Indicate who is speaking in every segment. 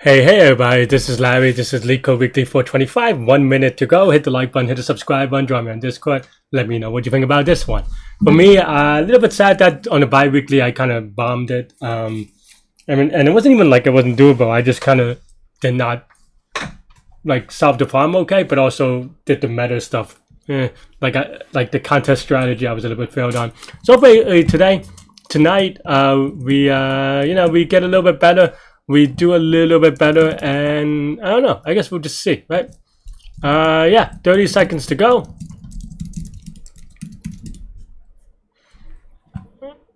Speaker 1: Hey everybody, this is Larry. This is Leetcode Weekly 425. 1 minute to go. Hit the like button, hit the subscribe button, join me on Discord. Let me know what you think about this one. For me, a little bit sad that on the bi-weekly I kind of bombed it. And it wasn't even like it wasn't doable. I just kind of did not like solve the problem okay, but also did the meta stuff. Like the contest strategy, I was a little bit failed on. So for tonight, we get a little bit better. We do a little bit better, and I don't know. I guess we'll just see, right? 30 seconds to go.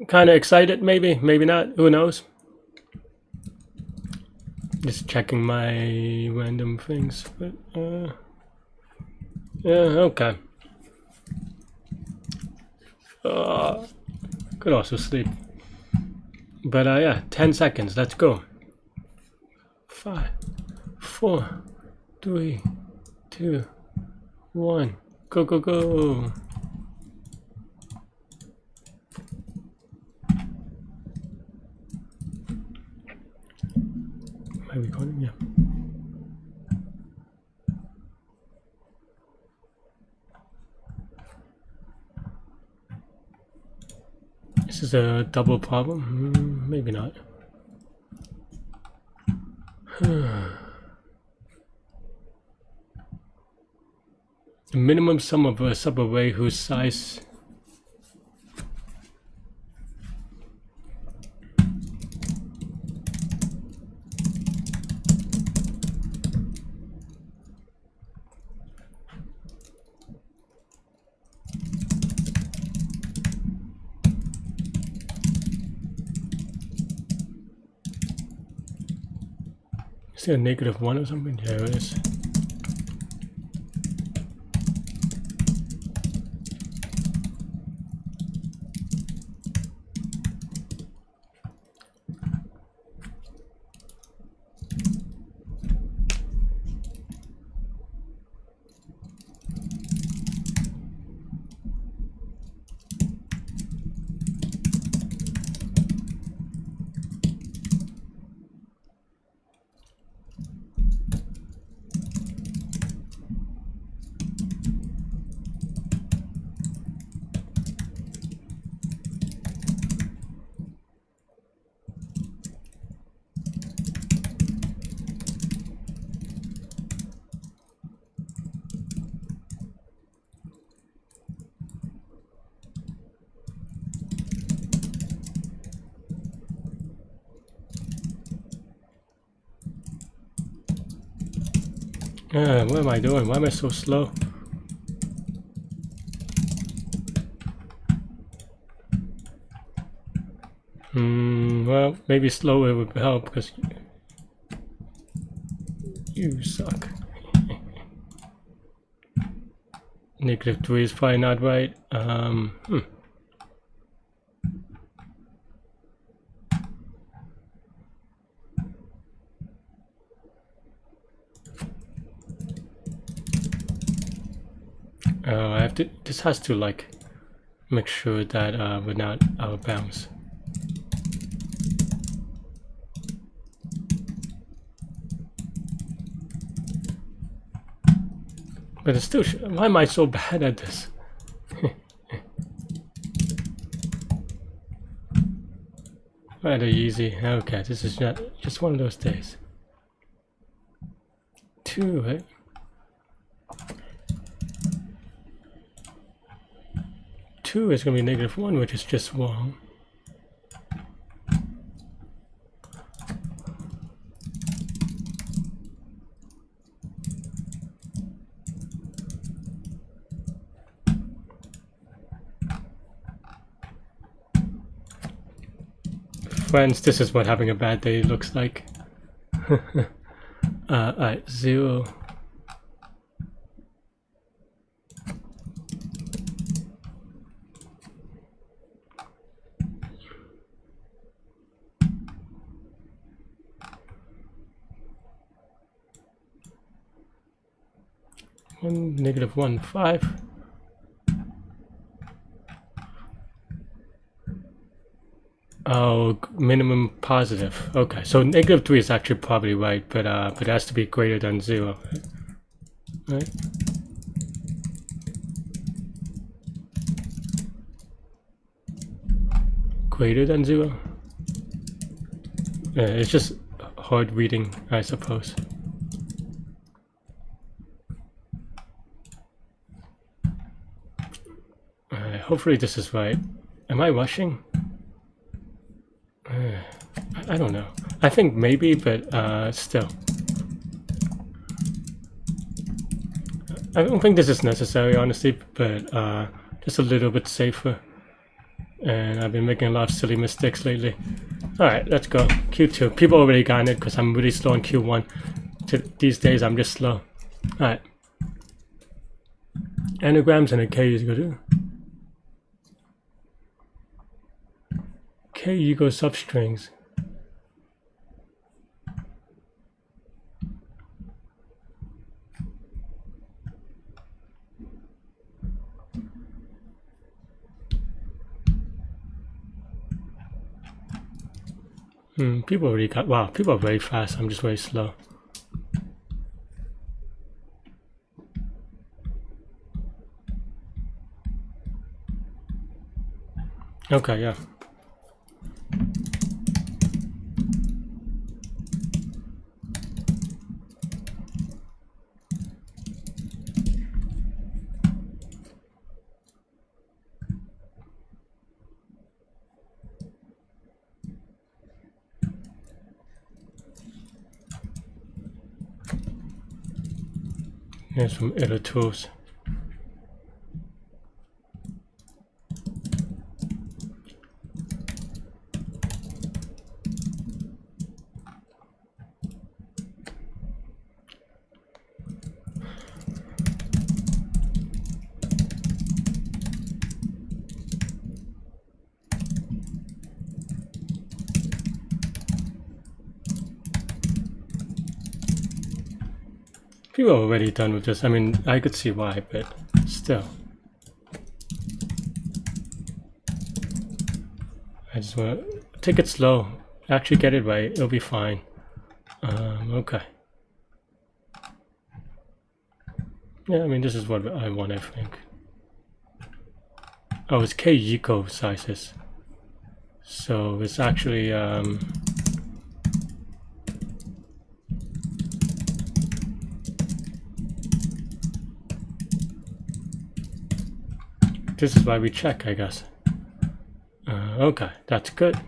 Speaker 1: Kind of excited, maybe not. Who knows? Just checking my random things. But, yeah, okay. Could also sleep. But yeah, 10 seconds. Let's go. 5, 4, 3, 2, 1. Go, go, go. Am I recording? Yeah. This is a double problem? Maybe not. The minimum sum of a subarray whose size is there a -1 or something? There it is. What am I doing? Why am I so slow? Well, maybe slower would help because you suck. -3 is probably not right. I have to. This has to like make sure that we're not out of bounds. But it's still. Why am I so bad at this? Rather easy. Okay, this is not just one of those days. 2, right? Two is going to be -1, which is just wrong. Friends, this is what having a bad day looks like. Alright, 0. -1, 5. Oh, minimum positive. Okay, so -3 is actually probably right, but it has to be greater than 0. Right? Greater than 0? Yeah, it's just hard reading, I suppose. Hopefully this is right. Am I rushing? I don't know. I think maybe, but still. I don't think this is necessary, honestly, but just a little bit safer. And I've been making a lot of silly mistakes lately. Alright, let's go. Q2. People already got it because I'm really slow in Q1. These days, I'm just slow. Alright. Anagrams and a K is good. K equals substrings. People already got. Wow, people are very fast. I'm just very slow. Okay, yeah. Here's some other tools. People are already done with this. I mean, I could see why, but still. I just want to take it slow. Actually get it right. It'll be fine. Okay. Yeah, I mean, this is what I want, I think. Oh, it's K eco sizes. So it's actually... this is why we check, I guess. Okay, that's good.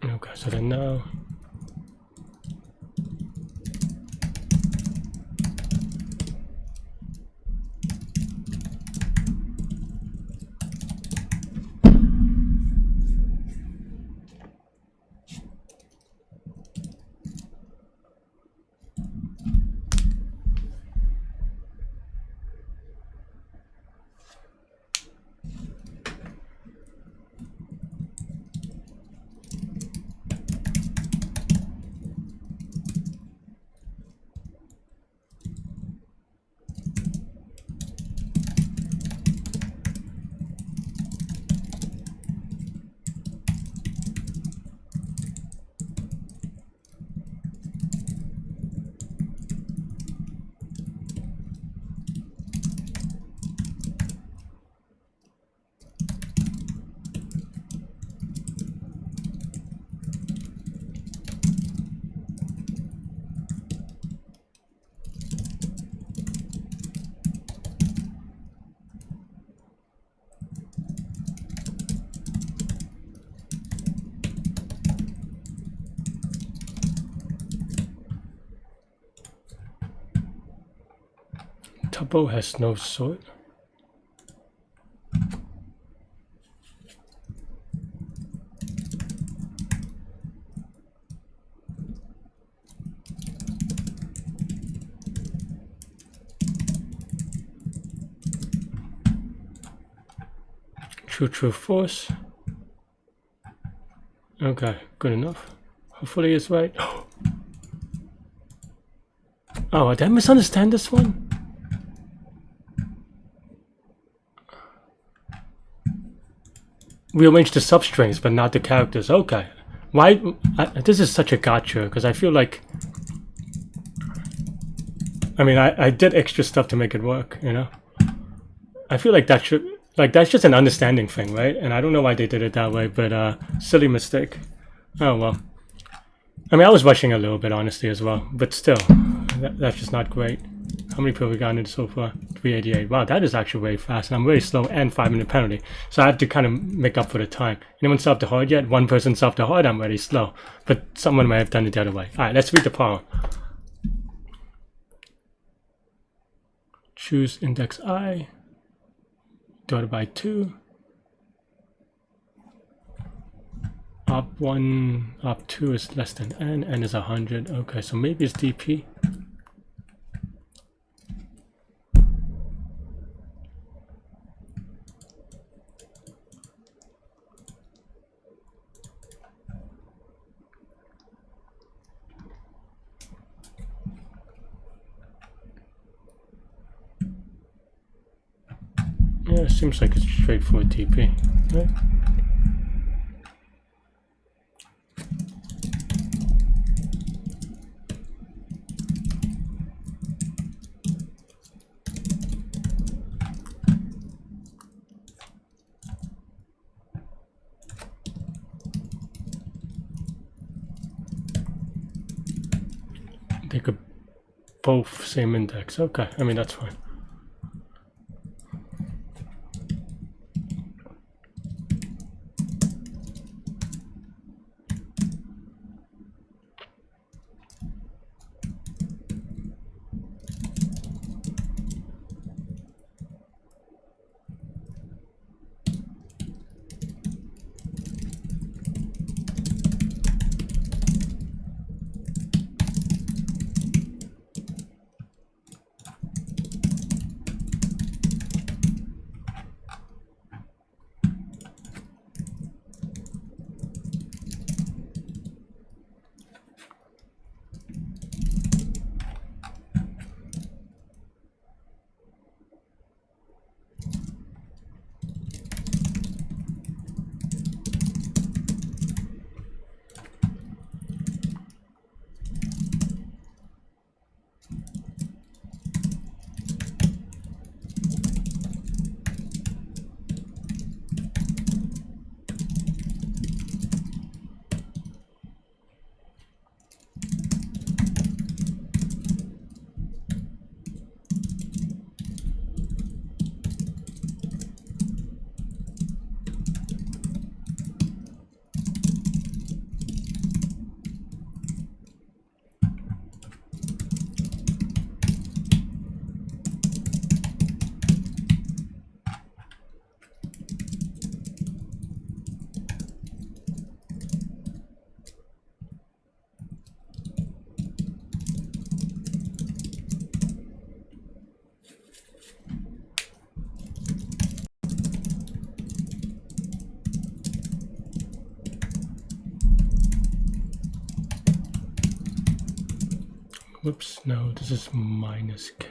Speaker 1: Okay, so then now... Tuple has no sort. True, false. Okay, good enough. Hopefully it's right. Oh, did I misunderstand this one? rearrange the substrings, but not the characters. Okay. Why? This is such a gotcha, because I feel like... I mean, I did extra stuff to make it work, you know? I feel like that should... Like, that's just an understanding thing, right? And I don't know why they did it that way, but silly mistake. Oh, well. I mean, I was rushing a little bit, honestly, as well. But still, that's just not great. How many people we got into so far? 388. Wow, that is actually very fast. And I'm very slow and 5-minute penalty. So I have to kind of make up for the time. Anyone solved the hard yet? One person solved the hard. I'm very slow. But someone might have done it the other way. All right, let's read the problem. Choose index I divided by 2. Op1, op2 is less than n is 100. Okay, so maybe it's dp. Yeah, it seems like it's straightforward dp, right? They could both same index. Okay, I mean, that's fine. Whoops, no, this is minus k.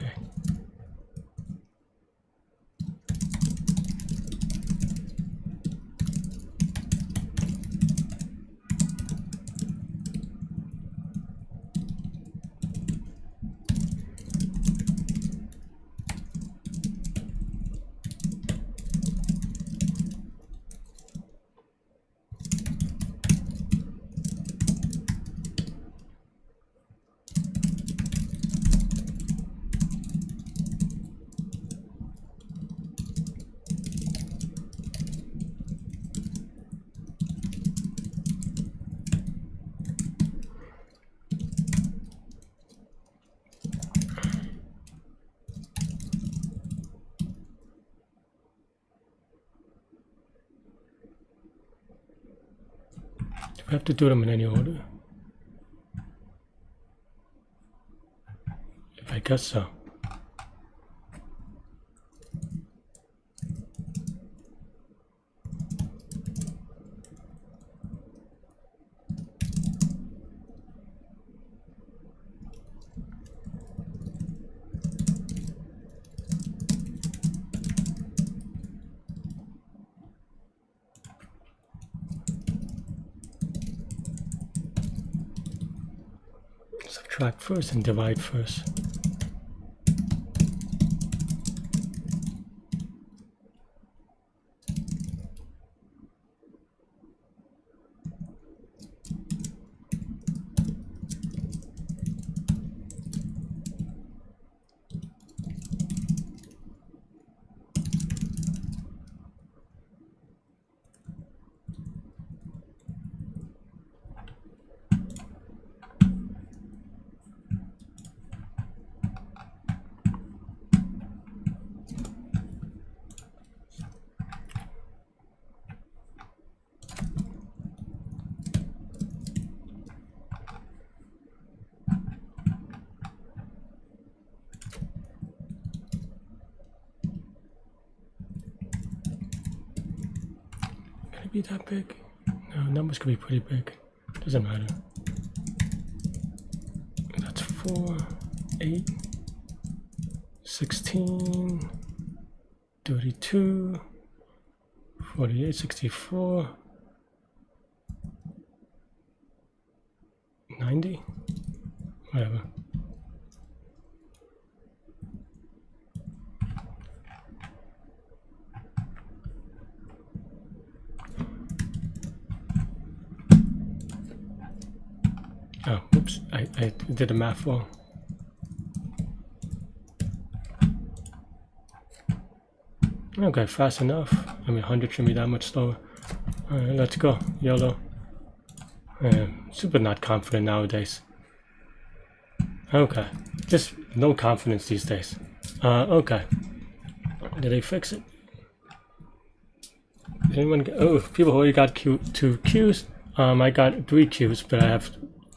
Speaker 1: I have to do them in any order? I guess so. Subtract first and divide first. Be that big? No, numbers could be pretty big. Doesn't matter. That's 4, 8, 16, 32, 48, 64, 90, whatever. Oh, oops, I did the math wrong. Okay, fast enough. I mean, 100 shouldn't be that much slower. Alright, let's go. YOLO. Super not confident nowadays. Okay, just no confidence these days. Okay. Did they fix it? Did anyone get, oh, people already got 2 Qs. I got 3 Qs, but I have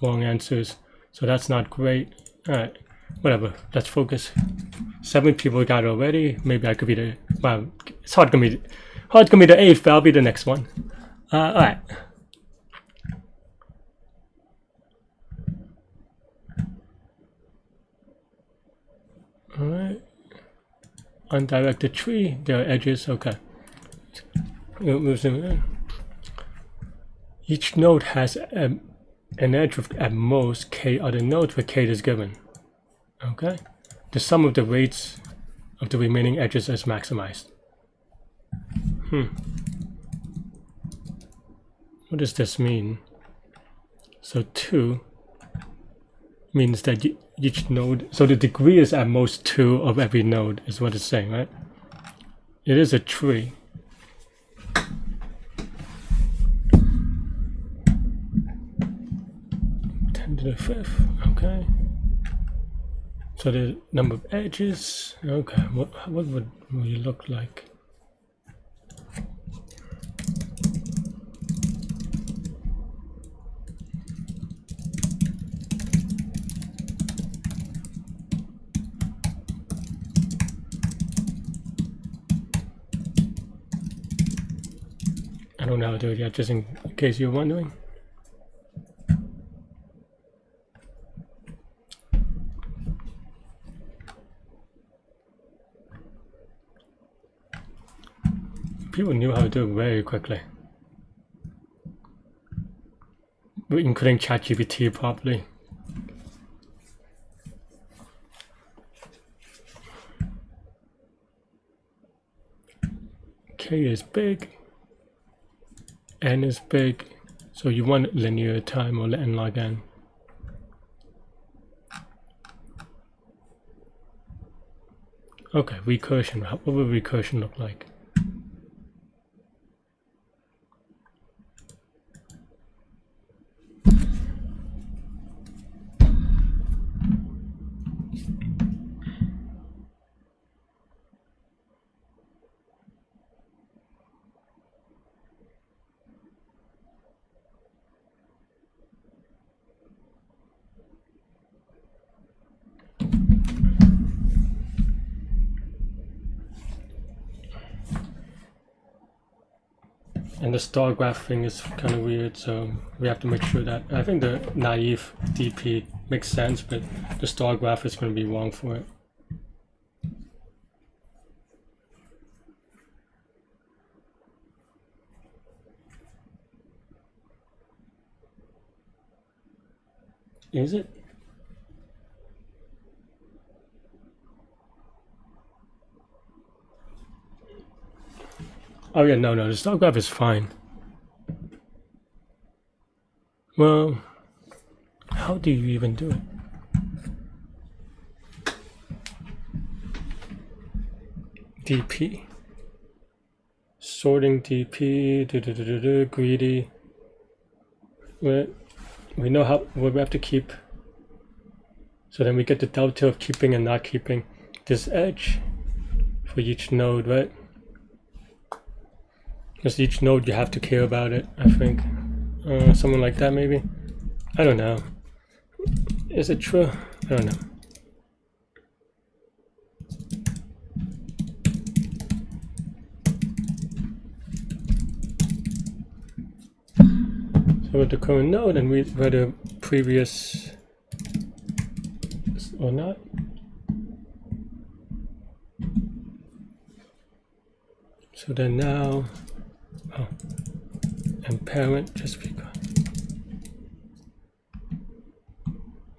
Speaker 1: wrong answers, so that's not great. Alright, whatever, let's focus. 7 people got it already. Maybe I could be the, well, it's hard to be the 8th, but I'll be the next one. Alright. Alright. Undirected tree, there are edges, okay. Moves them in. Each node has an edge with at most k other nodes where k is given. Okay. The sum of the weights of the remaining edges is maximized. What does this mean? So 2 means that each node, so the degree is at most 2 of every node is what it's saying, right? It is a tree. To the 5th, okay. So the number of edges, okay. What would we look like? I don't know how to do it yet, just in case you're wondering. People knew how to do it very quickly, including ChatGPT probably. K is big, N is big, so you want linear time or N log N. Okay, recursion. What would recursion look like? And the star graph thing is kind of weird, so we have to make sure that, I think the naive DP makes sense, but the star graph is going to be wrong for it. Is it? Oh yeah, no, the start graph is fine. Well, how do you even do it? DP. Sorting DP, greedy. We know what we have to keep. So then we get the delta of keeping and not keeping this edge for each node, right? Because each node you have to care about it, I think. Something like that maybe. I don't know. Is it true? I don't know. So with the current node, and we read the previous or not. So then now, oh, and parent just because.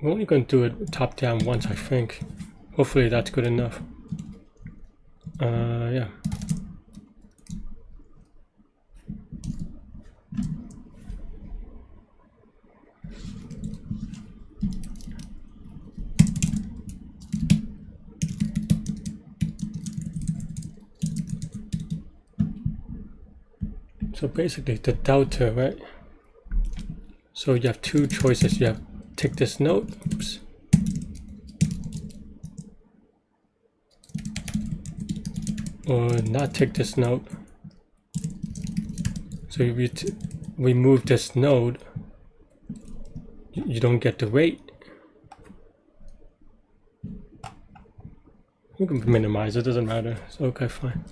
Speaker 1: We're only going to do it top down once, I think. Hopefully that's good enough. Yeah. So basically the delta, right? So you have two choices. You have take this node, oops, or not take this node. So if you remove this node, you don't get the rate. You can minimize it, doesn't matter. So okay, fine.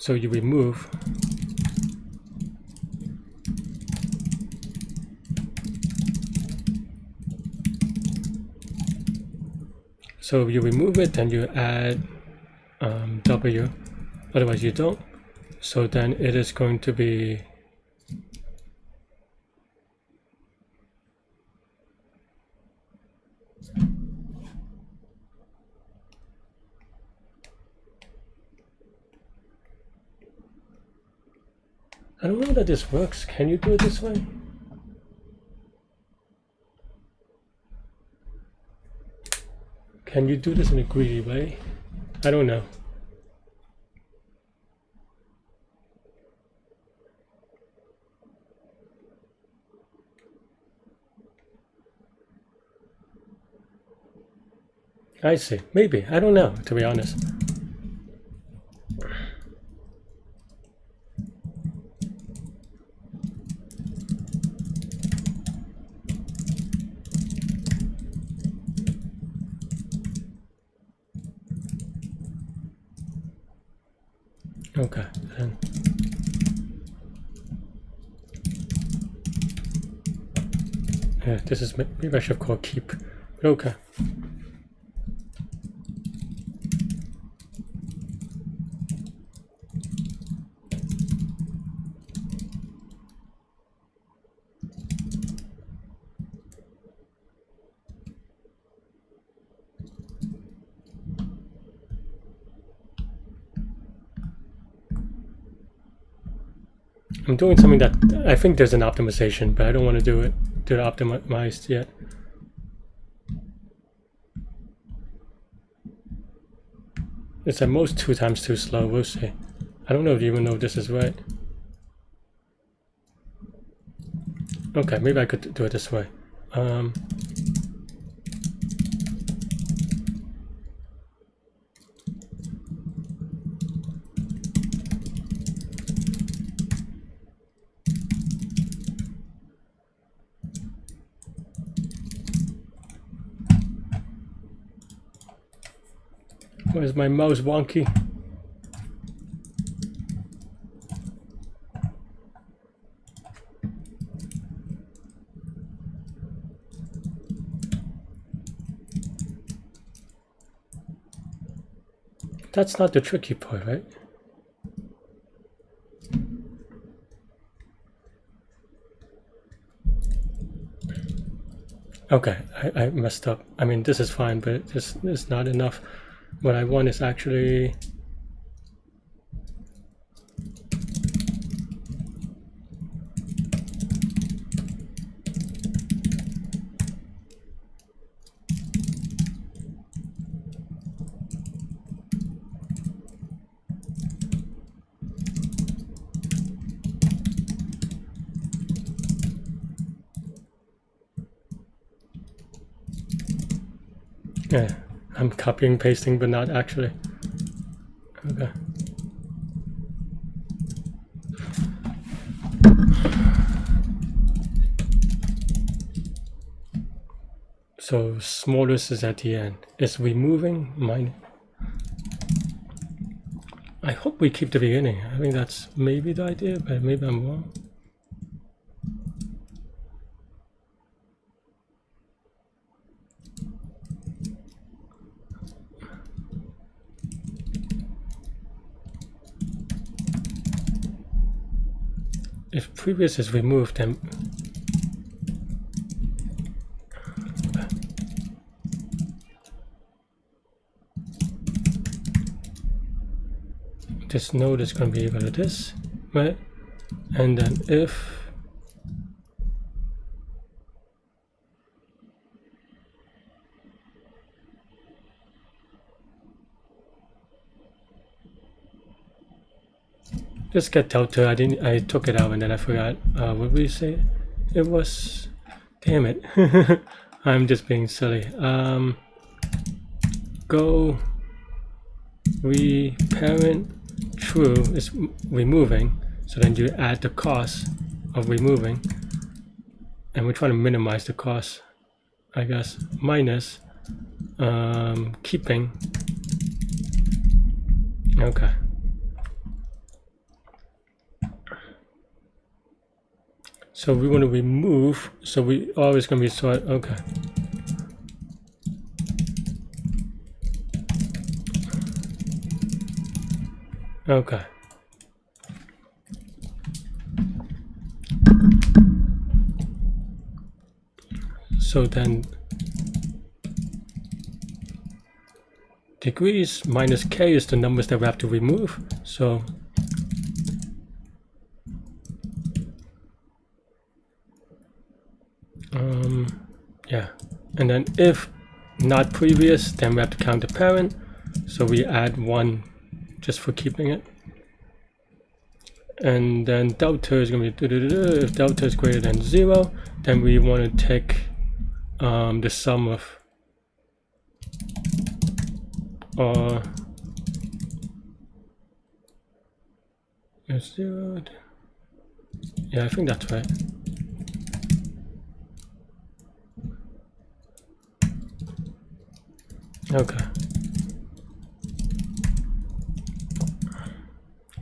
Speaker 1: So you remove. So if you remove it, then you add W, otherwise you don't. So then it is going to be I don't know that this works. Can you do it this way? Can you do this in a greedy way? I don't know. I see. Maybe. I don't know, to be honest. Okay, then. Yeah, this is maybe I should call keep. But okay. I'm doing something that I think there's an optimization, but I don't want to do it optimized yet. It's at most 2 times too slow. We'll see. I don't know if you even know if this is right. Okay, maybe I could do it this way. Why is my mouse wonky? That's not the tricky part, right? Okay, I messed up. I mean, this is fine, but this is not enough. What I want is actually... Yeah, I'm copying, pasting, but not actually. Okay. So smallest is at the end. Is removing mine. I hope we keep the beginning. I think that's maybe the idea, but maybe I'm wrong. If previous is removed, then this node is going to be equal to this, right? And then if just get delta. I took it out and then I forgot what we say it was. Damn it. I'm just being silly. Go reparent true is removing, so then you add the cost of removing, and we're trying to minimize the cost, I guess, minus keeping. Okay. So we want to remove, so we always going to be sort. Okay. Okay. So then degrees minus k is the numbers that we have to remove. So yeah, and then if not previous, then we have to count the parent. So we add 1 just for keeping it. And then delta is going to be if delta is greater than 0, then we want to take the sum of is 0. Yeah, I think that's right. Okay.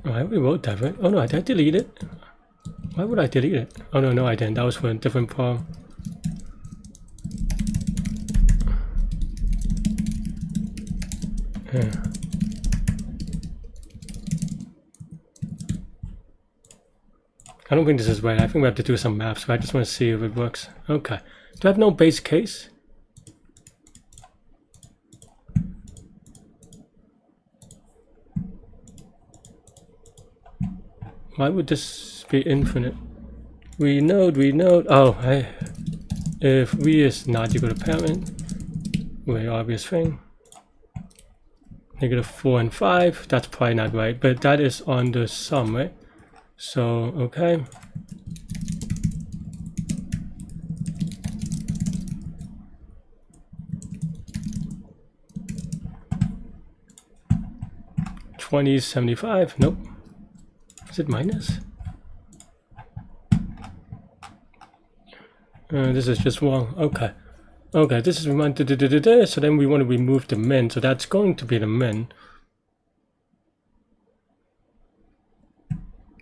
Speaker 1: Oh, I already wrote that, right? Oh no, I did delete it. Why would I delete it? Oh no, I didn't. That was for a different problem. Yeah. I don't think this is right. I think we have to do some math, so I just want to see if it works. Okay. Do I have no base case? Why would this be infinite? We node. Oh, if v is not equal to parent, very obvious thing. -4 and 5, that's probably not right, but that is on the sum, right? So, okay. $20.75, nope. Is it minus? This is just wrong. Okay. Okay, this is so then we want to remove the min, so that's going to be the min.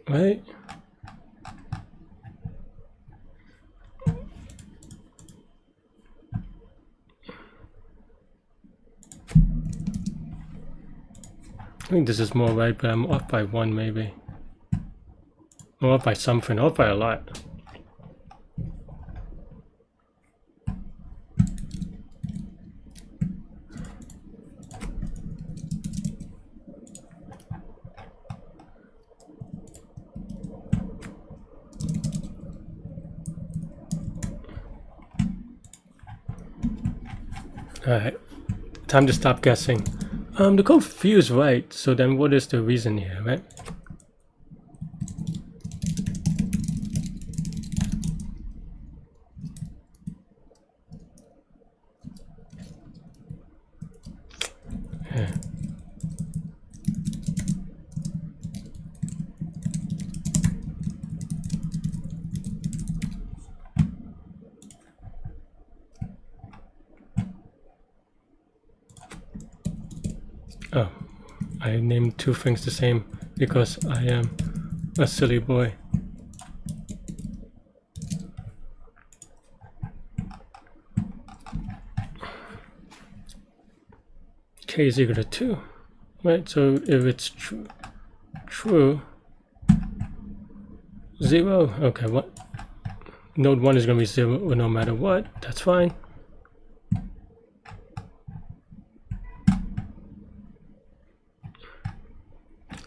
Speaker 1: Right? I think this is more right, but I'm off by 1 maybe. I'm off by something, off by a lot. Alright, time to stop guessing. The code feels right, so then what is the reason here, right? Yeah. Oh, I named two things the same because I am a silly boy. K is equal to 2, right? So if it's true, 0, okay, what? Node 1 is going to be 0 no matter what, that's fine.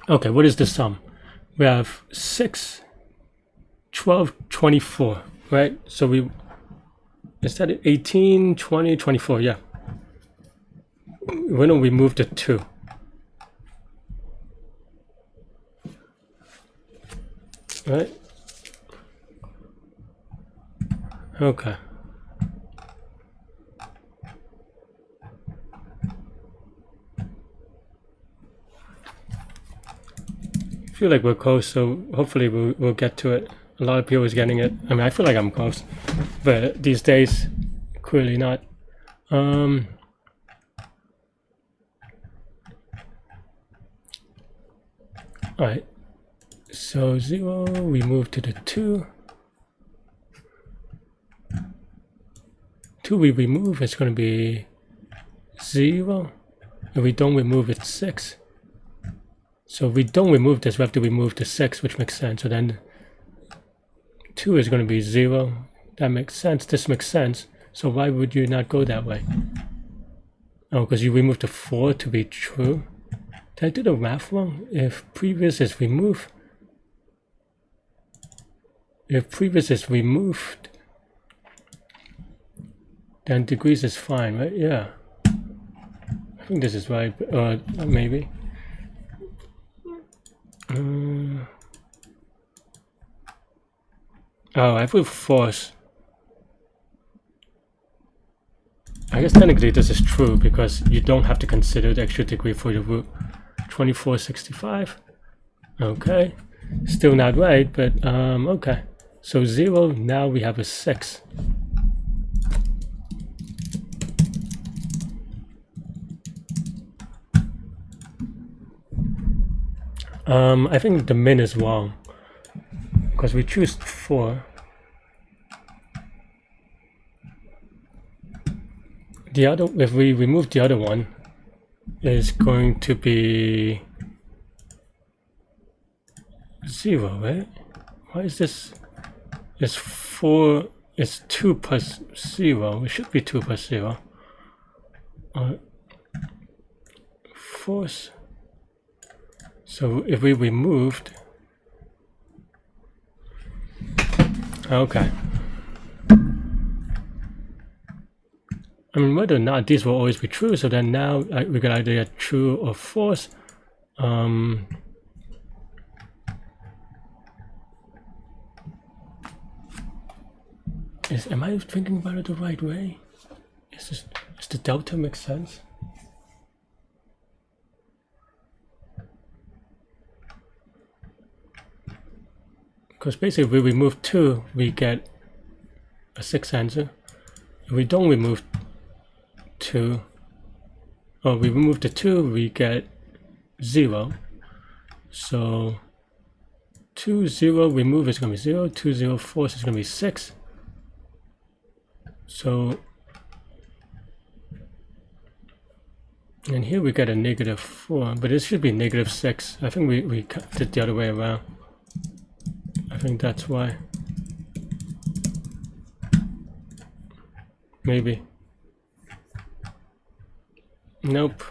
Speaker 1: Okay, what is the sum? We have 6, 12, 24, right? So we, is that 18, 20, 24, yeah. When do we move to 2? Right? Okay. I feel like we're close, so hopefully we'll get to it. A lot of people is getting it. I mean, I feel like I'm close, but these days, clearly not. All right. So 0, we move to the 2. 2 we remove, it's going to be 0. If we don't remove, it's 6. So if we don't remove this, we have to remove the 6, which makes sense. So then 2 is going to be 0. That makes sense. This makes sense. So why would you not go that way? Oh, because you removed the 4 to be true. Did I do the math wrong? If previous is removed, then degrees is fine, right? Yeah. I think this is right, maybe. Oh, I put force. I guess technically this is true because you don't have to consider the extra degree for your root. 2465. Okay. Still not right, but okay. So 0, now we have a 6. I think the min is wrong because we choose 4. The other, if we remove the other one, is going to be 0, right? Why is this? It's 4. It's 2 plus 0. It should be 2 plus 0. Force. So if we removed, okay. I mean, whether or not these will always be true, so then now we can either get true or false. Am I thinking about it the right way? Does the delta make sense? Because basically if we remove 2, we get a 6 answer. If we don't remove 2, or we remove the 2, we get 0. So 2, 0, remove is going to be 0. 2, 0, force is going to be 6. So, and here we get a -4, but it should be -6. I think we did the other way around. I think that's why. Maybe. Nope.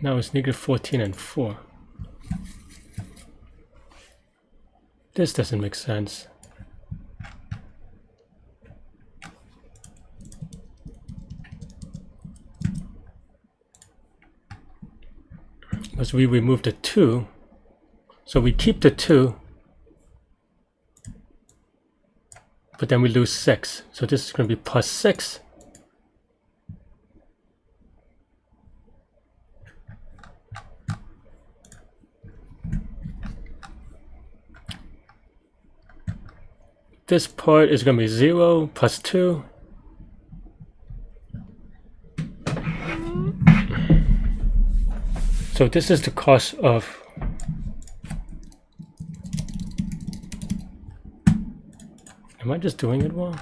Speaker 1: Now it's -14 and 4. This doesn't make sense. because we removed the 2. So we keep the 2, but then we lose 6. So this is going to be plus 6. This part is going to be 0 plus 2. So this is the cost of am I just doing it wrong?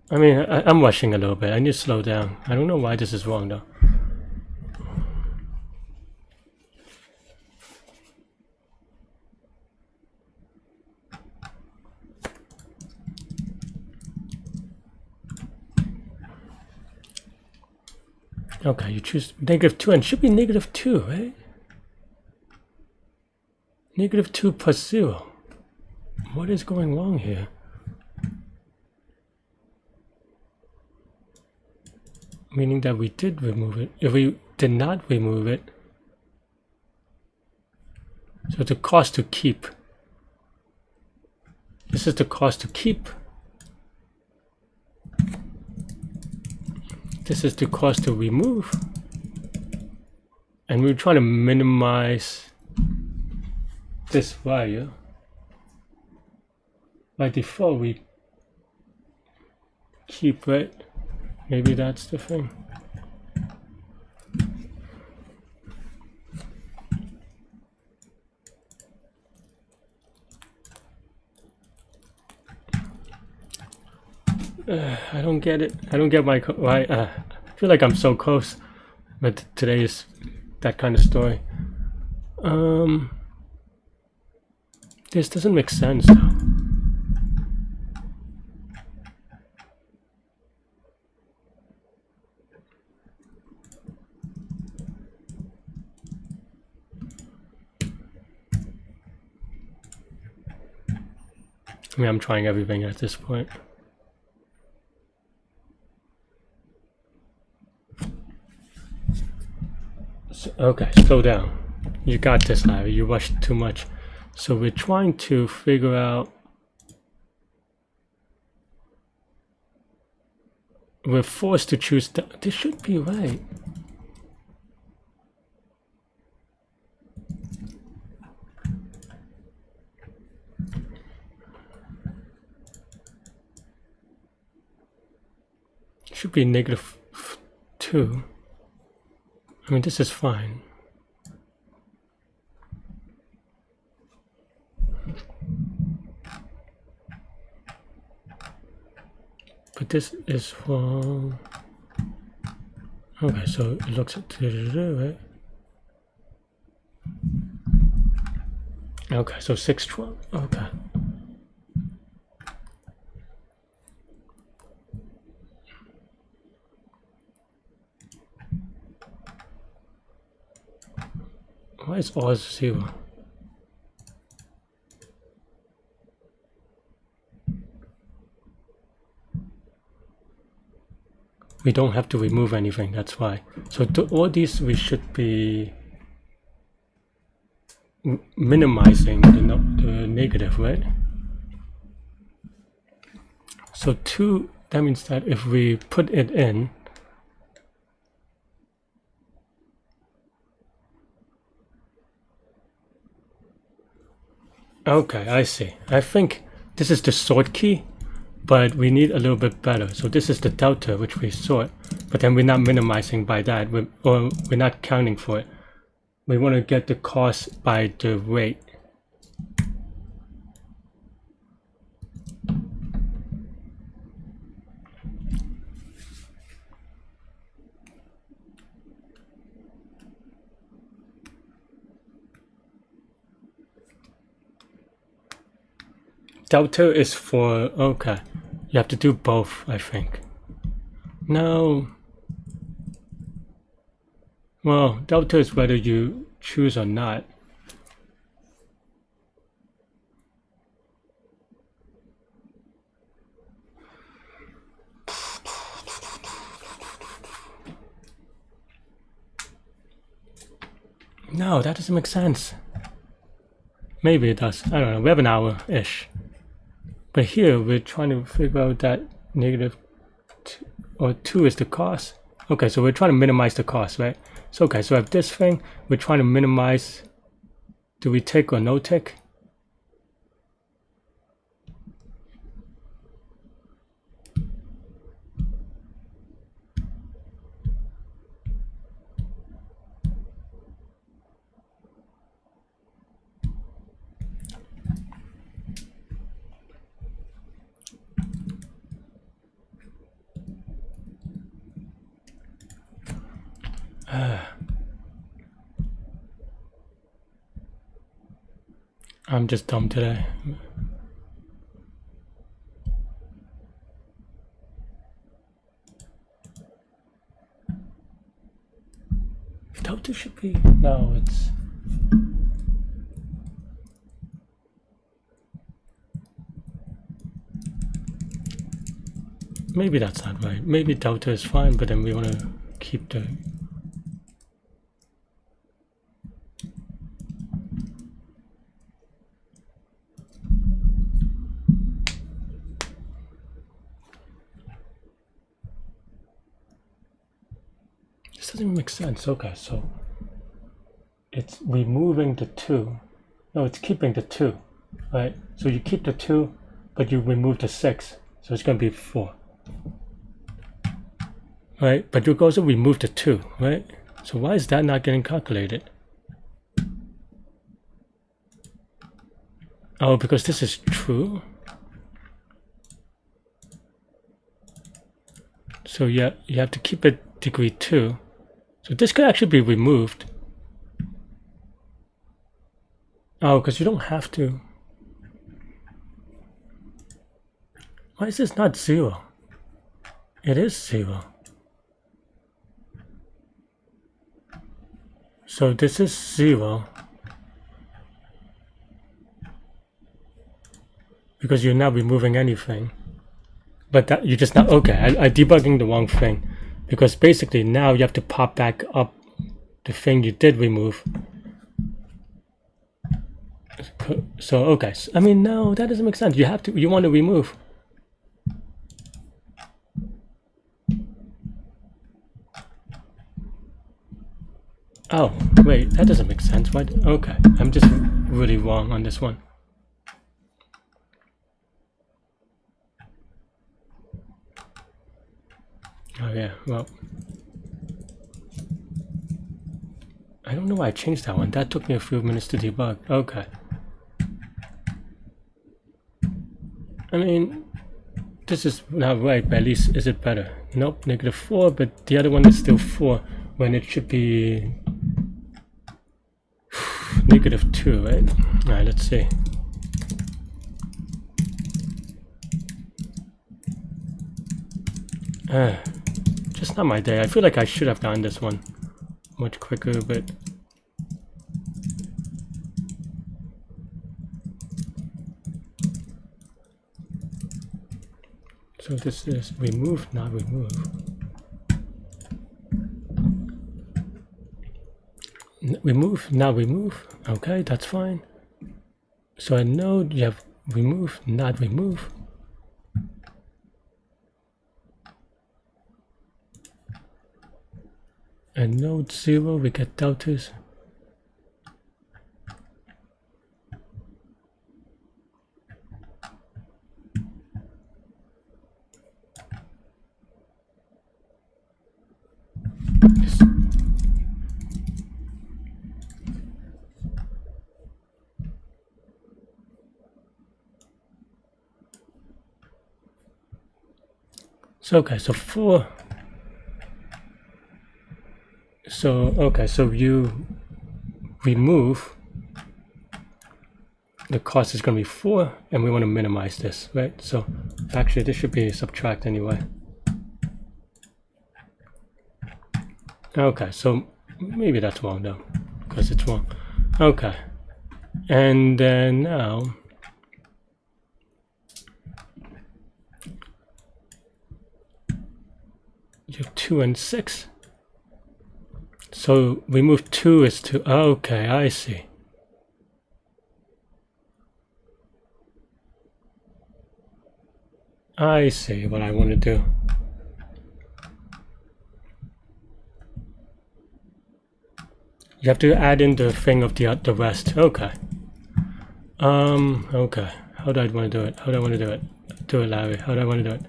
Speaker 1: I mean, I'm rushing a little bit. I need to slow down. I don't know why this is wrong though. Okay, you choose -2 and it should be -2, right? -2 plus 0. What is going wrong here? Meaning that we did remove it. If we did not remove it, so the cost to keep. This is the cost to keep. This is the cost to remove. And we're trying to minimize this value. By default, we keep it. Maybe that's the thing. I don't get it. I don't get my why. I feel like I'm so close, but today is that kind of story. This doesn't make sense though. I mean, I'm trying everything at this point. So, okay, slow down. You got this, Larry. You rushed too much. So we're trying to figure out. We're forced to choose. This should be right. Should be -2. I mean, this is fine. But this is wrong. Okay, so it looks at right? Okay, so 612. Okay. Why is all 0? We don't have to remove anything, that's why. So all these we should be minimizing the negative, right? So 2, that means that if we put it in, okay, I see. I think this is the sort key, but we need a little bit better. So this is the delta which we sort, but then we're not minimizing by that, or we're not counting for it. We want to get the cost by the rate. Delta is for, okay, you have to do both, I think. No. Well, delta is whether you choose or not. No, that doesn't make sense. Maybe it does. I don't know. We have an hour-ish. But here, we're trying to figure out that negative 2, or 2 is the cost. Okay, so we're trying to minimize the cost, right? So, okay, so I have this thing. We're trying to minimize. Do we tick or no tick? I'm just dumb today. Delta should be, no, it's, maybe that's not right. Maybe delta is fine, but then we want to keep the, this doesn't even make sense. Okay, so it's removing the 2. No, it's keeping the 2, right? So you keep the 2, but you remove the 6. So it's going to be 4. Right? But you also remove the 2, right? So why is that not getting calculated? Oh, because this is true. So yeah, you have to keep it degree 2. So this could actually be removed. Oh, because you don't have to. Why is this not 0? It is 0. So this is 0. Because you're not removing anything. But that you just not, okay, I debugging the wrong thing. Because basically now you have to pop back up the thing you did remove. So okay, I mean, no, that doesn't make sense. You have to, you want to remove. Oh, wait, that doesn't make sense. Why? Okay, I'm just really wrong on this one. Oh yeah, well, I don't know why I changed that one. That took me a few minutes to debug. Okay. I mean, this is not right, but at least is it better? Nope, -4, but the other one is still 4 when it should be -2, right? Alright, let's see. Just not my day. I feel like I should have gotten this one much quicker, but so this is remove, not remove. Remove, not remove. Okay, that's fine. So I know you have remove, not remove. And node 0, we get deltas. So okay, so 4. So okay, so you remove, the cost is going to be 4, and we want to minimize this, right? So actually this should be subtract anyway. Okay, so maybe that's wrong though, because it's wrong. Okay, and then now you have 2 and 6. So remove 2 is 2. Okay, I see. I see what I want to do. You have to add in the thing of the rest. Okay. Okay. How do I want to do it? How do I want to do it? Do it, Larry. How do I want to do it?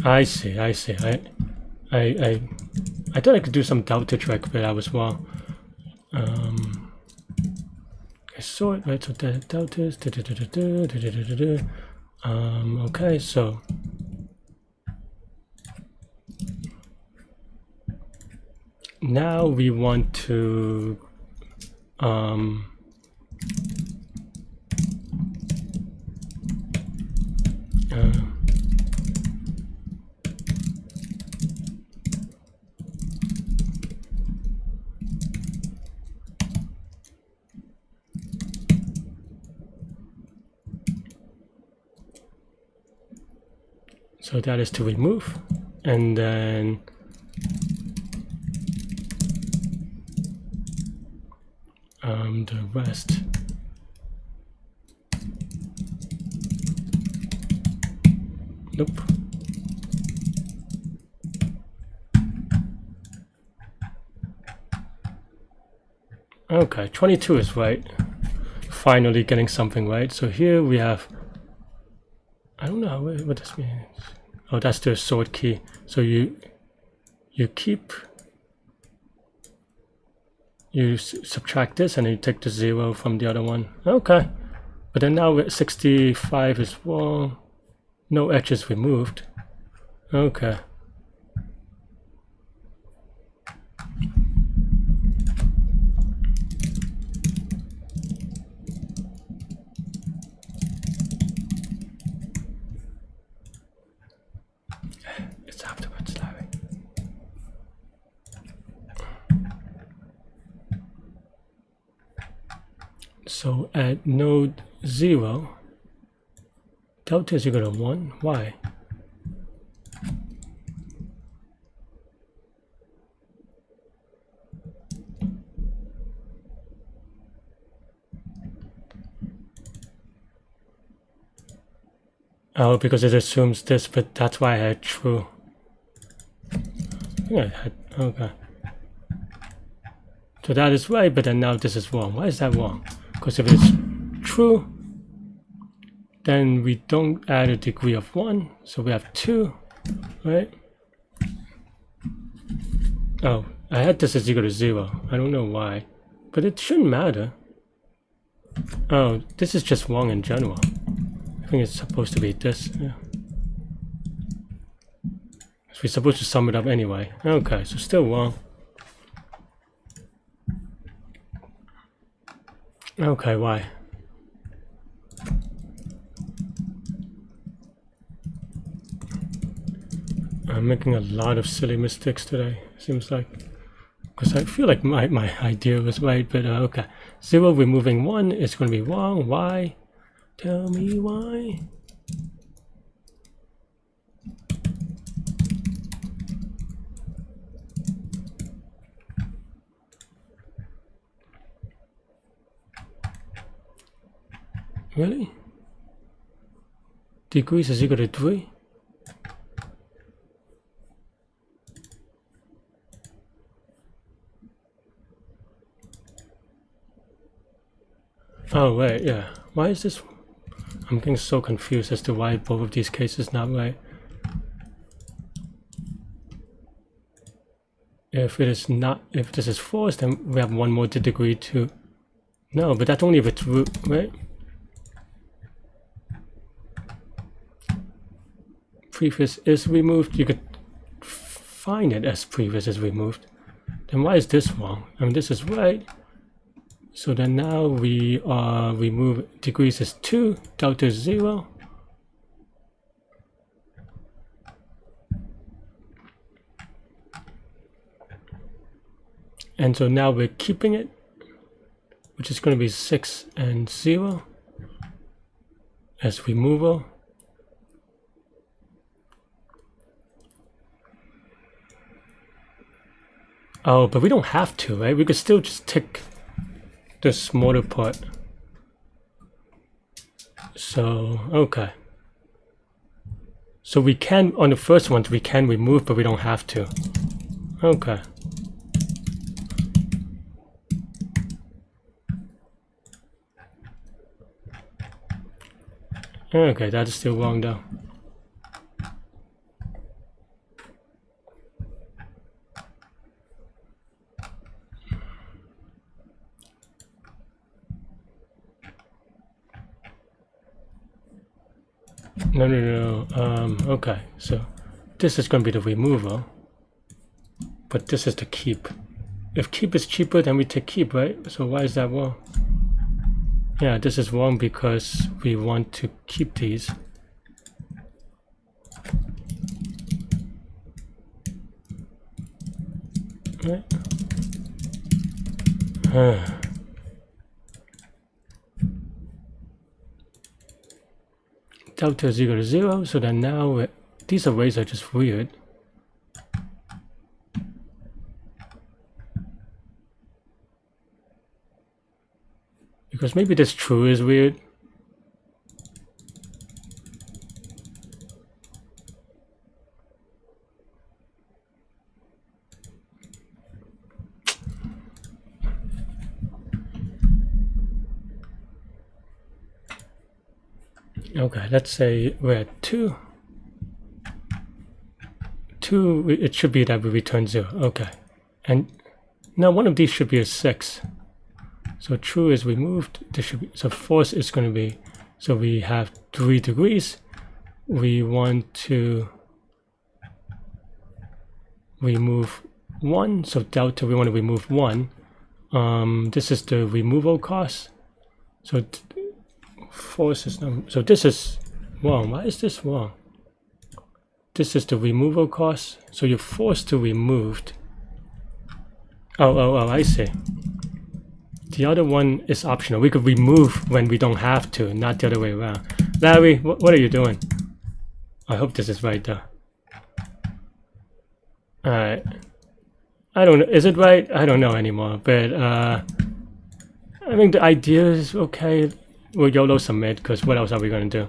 Speaker 1: I see. I see. I thought I could do some delta trick, but I was wrong. Sort, right? So deltas. Okay, so now we want to so that is to remove, and then the rest. Nope. Okay, 22 is right. Finally getting something right. So here we have, I don't know what this means. Oh, that's the sort key. So you keep, you subtract this and then you take the 0 from the other one. Okay, but then now 65 is wrong. No edges removed. Okay. It's afterwards, Larry. So at node 0, delta is equal to 1. Why? Oh, because it assumes this, but that's why I had true. Yeah, I had, okay. So that is right, but then now this is wrong. Why is that wrong? Because if it's true, then we don't add a degree of 1, so we have 2, right? Oh, I had this is equal to 0. I don't know why, but it shouldn't matter. Oh, this is just wrong in general. I think it's supposed to be this. Yeah. So we're supposed to sum it up anyway. Okay, so still wrong. Okay, why? I'm making a lot of silly mistakes today, seems like. Because I feel like my idea was right, but okay. 0 removing 1 is going to be wrong. Why? Tell me why. Really? Degrees is equal to 3? Oh, wait, yeah. Why is this? I'm getting so confused as to why both of these cases not right. If it is not, if this is false, then we have one more to degree 2. No, but that's only if it's root, right? Previous is removed. You could find it as previous is removed. Then why is this wrong? I mean, this is right. So then now we remove degrees is 2, delta is 0. And so now we're keeping it, which is going to be 6 and 0 as removal. Oh, but we don't have to, right? We could still just tick the smaller part. So, okay. So we can, on the first ones, we can remove, but we don't have to. Okay. Okay, that is still wrong though. No. Okay, so this is going to be the removal, but this is the keep. If keep is cheaper, then we take keep, right? So why is that wrong? Yeah, this is wrong because we want to keep these. Right? Delta is equal to 0, so then now these arrays are just weird. Because maybe this true is weird. Okay, let's say we're at 2. 2, it should be that we return 0. Okay. And now one of these should be a 6. So true is removed. This should be, so false is going to be, so we have 3 degrees. We want to remove 1. So delta, we want to remove 1. This is the removal cost. So false is number. So this is wrong. Why is this wrong? This is the removal cost. So you're forced to remove. Oh, I see. The other one is optional. We could remove when we don't have to, not the other way around. Larry, what are you doing? I hope this is right though. Alright. I don't know. Is it right? I don't know anymore. But I think the idea is okay. We'll YOLO submit because what else are we going to do?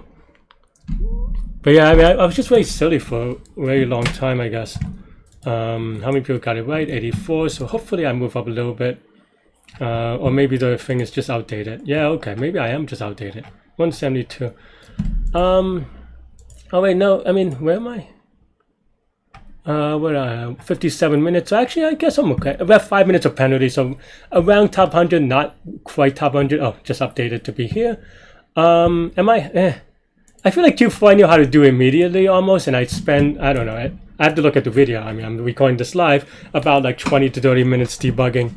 Speaker 1: But yeah, I mean, I was just very silly for a very long time, I guess. How many people got it right? 84. So hopefully I move up a little bit. Or maybe the thing is just outdated. Yeah, okay. Maybe I am just outdated. 172. Oh wait, no. I mean, where am I? Where are 57 minutes. So actually, I guess I'm okay. About 5 minutes of penalty. So around top 100, not quite top 100. Oh, just updated to be here. Am I? I feel like Q4 I knew how to do immediately almost, and I spend, I don't know. I have to look at the video. I mean, I'm recording this live, about like 20 to 30 minutes debugging.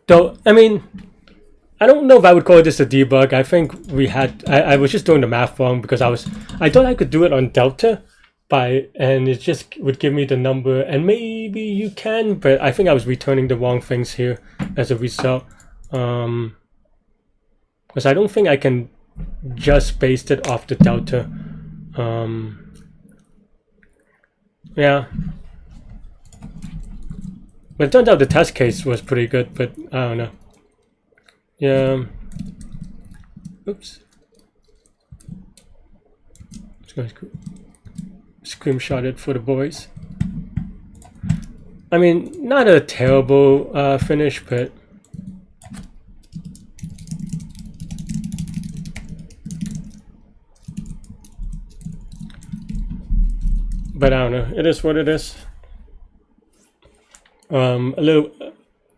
Speaker 1: Though, I mean, I don't know if I would call this a debug. I think we had, I was just doing the math wrong because I thought I could do it on Delta and it just would give me the number, and maybe you can, but I think I was returning the wrong things here as a result. Because I don't think I can just paste it off the Delta. Yeah. But it turns out the test case was pretty good, but I don't know. Yeah. Oops. Just gonna screenshot it for the boys. I mean, not a terrible finish, but I don't know. It is what it is. A little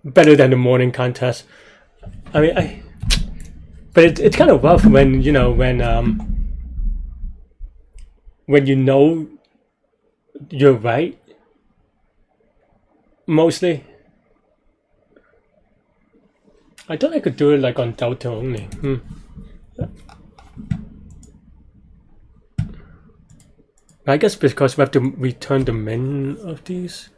Speaker 1: better than the morning contest. I mean, but it's kind of rough when you know you're right. Mostly, I thought I could do it like on Delta only. I guess because we have to return the min of these.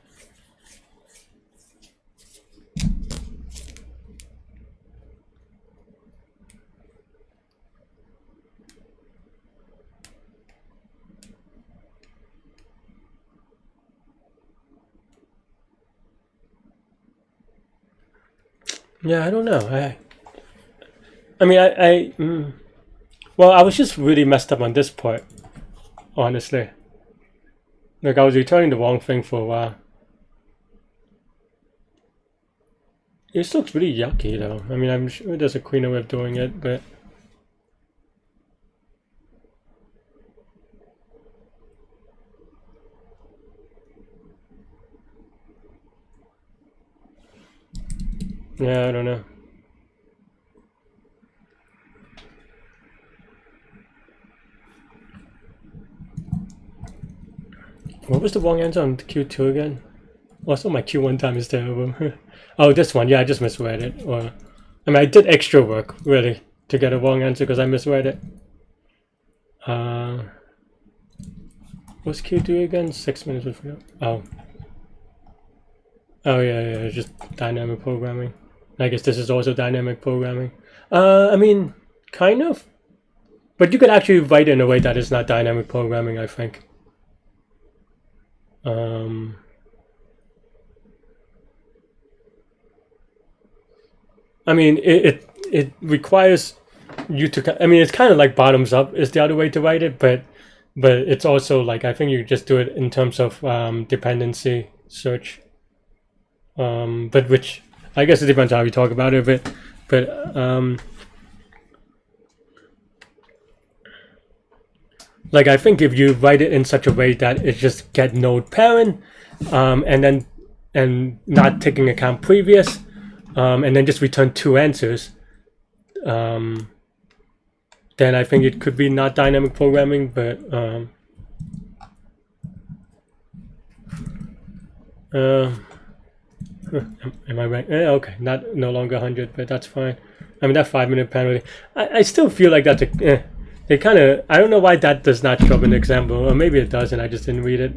Speaker 1: Yeah, I don't know. I mean, well, I was just really messed up on this part, honestly. Like, I was returning the wrong thing for a while. This looks really yucky, though. I mean, I'm sure there's a cleaner way of doing it, but... yeah, I don't know. What was the wrong answer on Q2 again? Also, my Q1 time is terrible. Oh, this one. Yeah, I just misread it. Or, I mean, I did extra work, really, to get a wrong answer because I misread it. What's Q2 again? 6 minutes before. Oh. Oh, yeah, just dynamic programming. I guess this is also dynamic programming. I mean, kind of. But you could actually write it in a way that is not dynamic programming, I think. I mean, it requires you to. I mean, it's kind of like bottoms up is the other way to write it, but it's also like I think you just do it in terms of dependency search. But which I guess it depends how you talk about it, but like I think if you write it in such a way that it just get node parent, and not taking account previous, and then just return 2 answers, then I think it could be not dynamic programming, but am I right? Okay, no longer 100, but that's fine. I mean, that 5-minute penalty. I still feel like that's a. They kind of. I don't know why that does not show up in the example, or maybe it does, and I just didn't read it.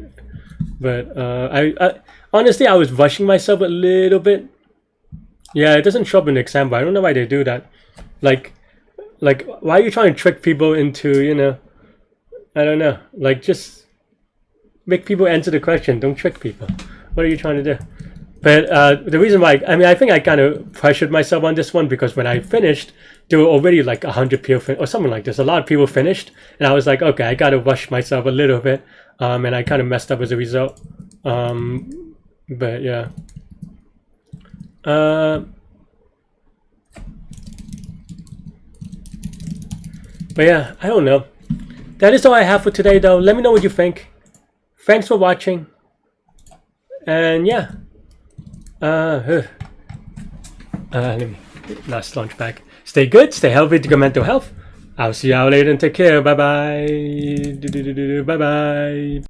Speaker 1: But I honestly, I was rushing myself a little bit. Yeah, it doesn't show up in the example. I don't know why they do that. Like, why are you trying to trick people into, you know? I don't know. Like, just make people answer the question. Don't trick people. What are you trying to do? But the reason why, I mean, I think I kind of pressured myself on this one because when I finished, there were already like 100 people or something like this. A lot of people finished, and I was like, okay, I gotta rush myself a little bit, and I kind of messed up as a result. But yeah. But yeah, I don't know. That is all I have for today, though. Let me know what you think. Thanks for watching, and yeah. Let me last launch back. Stay good, stay healthy, to your mental health. I'll see you all later and take care. Bye bye. Bye bye.